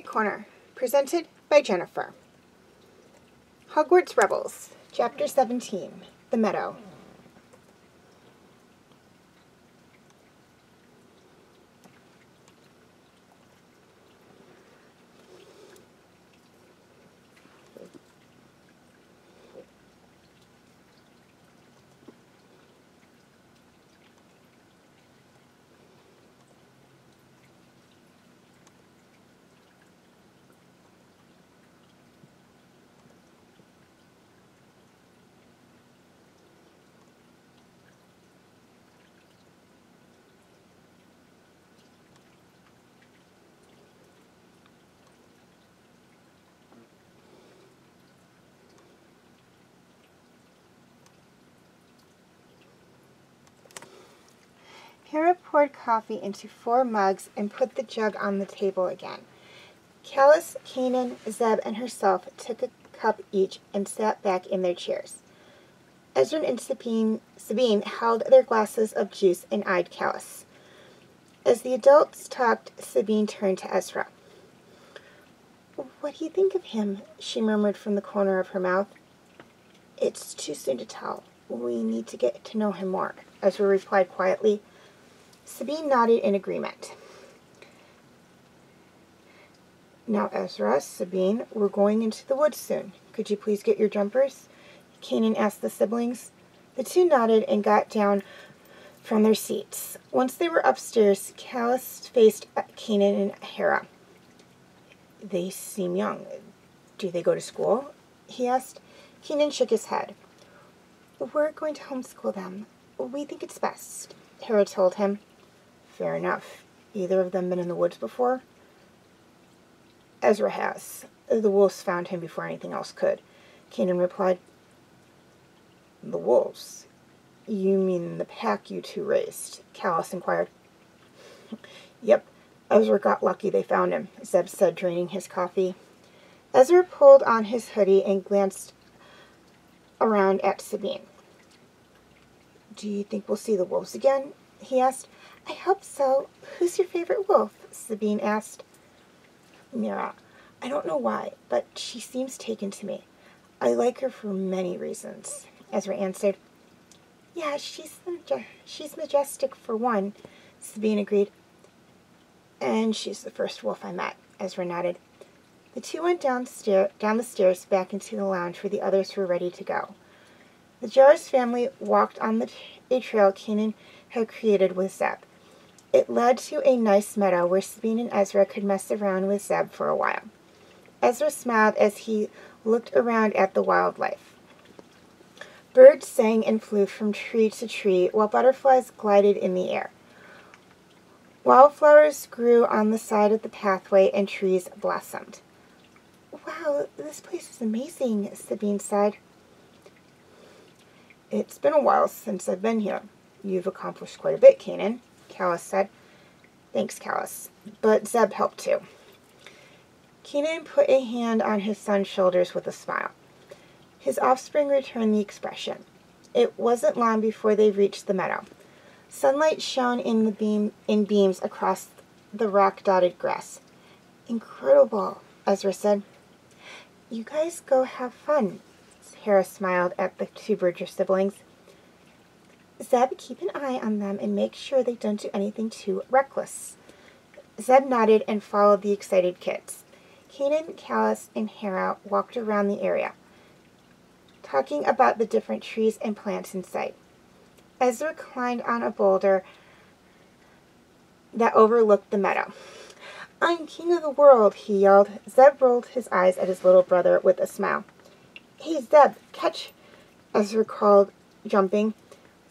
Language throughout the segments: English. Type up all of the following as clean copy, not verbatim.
Corner, presented by Jennifer. Hogwarts Rebels, Chapter 17, The Meadow. Hara poured coffee into 4 mugs and put the jug on the table again. Hara Kanan, Zeb, and herself took a cup each and sat back in their chairs. Ezra and Sabine held their glasses of juice and eyed Hara. As the adults talked, Sabine turned to Ezra. "What do you think of him?" she murmured from the corner of her mouth. "It's too soon to tell. We need to get to know him more," Ezra replied quietly. Sabine nodded in agreement. "Now, Ezra, Sabine, we're going into the woods soon. Could you please get your jumpers?" Kanan asked the siblings. The two nodded and got down from their seats. Once they were upstairs, Hara faced Kanan and Hara. "They seem young. Do they go to school?" he asked. Kanan shook his head. "We're going to homeschool them. We think it's best," Hara told him. "Fair enough. Either of them been in the woods before?" "Ezra has. The wolves found him before anything else could," Kanan replied. "The wolves? You mean the pack you two raised?" Hara inquired. "Yep. Ezra got lucky they found him," Zeb said, draining his coffee. Ezra pulled on his hoodie and glanced around at Sabine. "Do you think we'll see the wolves again?" he asked. "I hope so. Who's your favorite wolf?" Sabine asked. "Mira. I don't know why, but she seems taken to me. I like her for many reasons," Ezra answered. "Yeah, she's majestic for one," Sabine agreed. "And she's the first wolf I met," Ezra nodded. The two went down the stairs back into the lounge where the others were ready to go. The Jarvis family walked on a trail Kanan had created with Zeb. It led to a nice meadow where Sabine and Ezra could mess around with Zeb for a while. Ezra smiled as he looked around at the wildlife. Birds sang and flew from tree to tree while butterflies glided in the air. Wildflowers grew on the side of the pathway and trees blossomed. "Wow, this place is amazing," Sabine sighed. "It's been a while since I've been here. You've accomplished quite a bit, Kanan," Hara said. "Thanks, Hara. But Zeb helped too." Kanan put a hand on his son's shoulders with a smile. His offspring returned the expression. It wasn't long before they reached the meadow. Sunlight shone in beams across the rock-dotted grass. "Incredible," Ezra said. "You guys go have fun." Hara smiled at the 2 Berger siblings. "Zeb, keep an eye on them and make sure they don't do anything too reckless." Zeb nodded and followed the excited kids. Kanan, Hara, and Hara walked around the area, talking about the different trees and plants in sight. Ezra climbed on a boulder that overlooked the meadow. "I'm king of the world," he yelled. Zeb rolled his eyes at his little brother with a smile. "Hey, Zeb, catch!" Ezra called, jumping.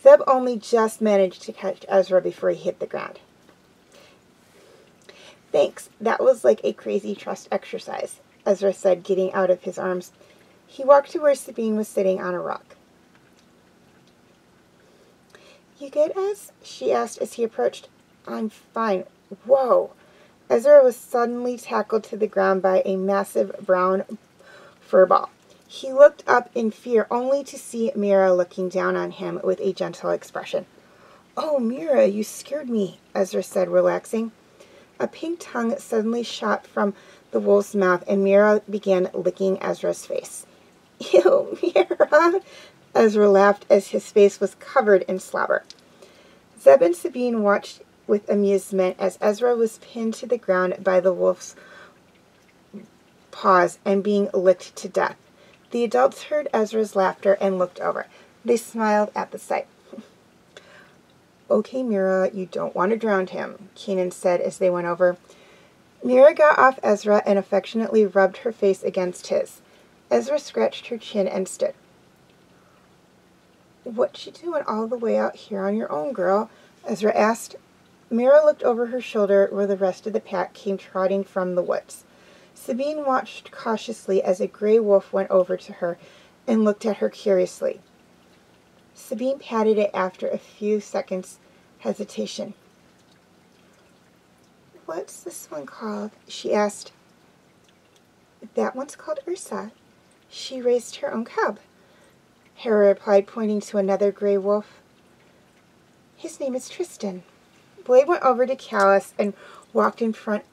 Zeb only just managed to catch Ezra before he hit the ground. "Thanks, that was like a crazy trust exercise," Ezra said, getting out of his arms. He walked to where Sabine was sitting on a rock. "You good, Ez?" she asked as he approached. "I'm fine." Whoa! Ezra was suddenly tackled to the ground by a massive brown furball. He looked up in fear, only to see Mira looking down on him with a gentle expression. "Oh, Mira, you scared me," Ezra said, relaxing. A pink tongue suddenly shot from the wolf's mouth, and Mira began licking Ezra's face. Ew, Mira! Ezra laughed as his face was covered in slobber. Zeb and Sabine watched with amusement as Ezra was pinned to the ground by the wolf's paws and being licked to death. The adults heard Ezra's laughter and looked over. They smiled at the sight. Okay, Mira, you don't want to drown him, Kanan said as they went over. Mira got off Ezra and affectionately rubbed her face against his. Ezra scratched her chin and stood. What you doing all the way out here on your own, girl? Ezra asked. Mira looked over her shoulder where the rest of the pack came trotting from the woods. Sabine watched cautiously as a gray wolf went over to her and looked at her curiously. Sabine patted it after a few seconds' hesitation. What's this one called? She asked. That one's called Ursa. She raised her own cub, Hara replied, pointing to another gray wolf. His name is Tristan. Blade went over to Callus and walked in front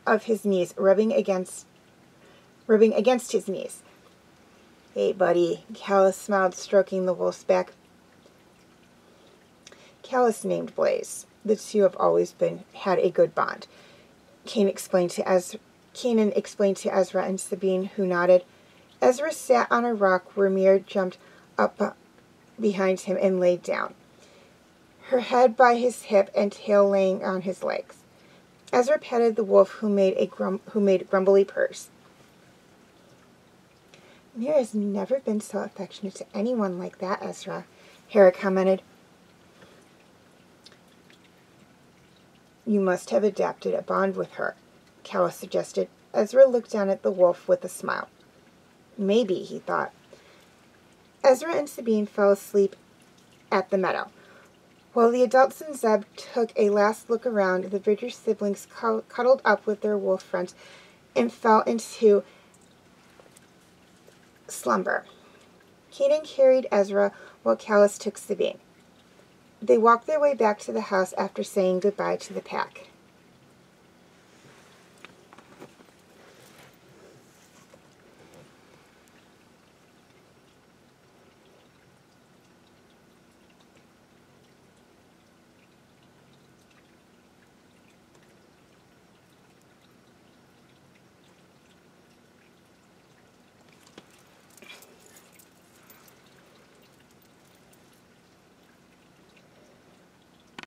of his knees, rubbing against his knees. Hey, buddy, Callus smiled, stroking the wolf's back. Callus named Blaze. The two have always had a good bond. Kanan explained to Ezra and Sabine, who nodded. Ezra sat on a rock where Mira jumped up behind him and laid down, her head by his hip and tail laying on his legs. Ezra petted the wolf, who made grumbly purrs. Mira's never been so affectionate to anyone like that, Ezra, Hara commented. You must have adapted a bond with her, Callus suggested. Ezra looked down at the wolf with a smile. Maybe, he thought. Ezra and Sabine fell asleep at the meadow. While the adults and Zeb took a last look around, the Bridger siblings cuddled up with their wolf friends and fell into slumber. Kanan carried Ezra while Callus took Sabine. They walked their way back to the house after saying goodbye to the pack.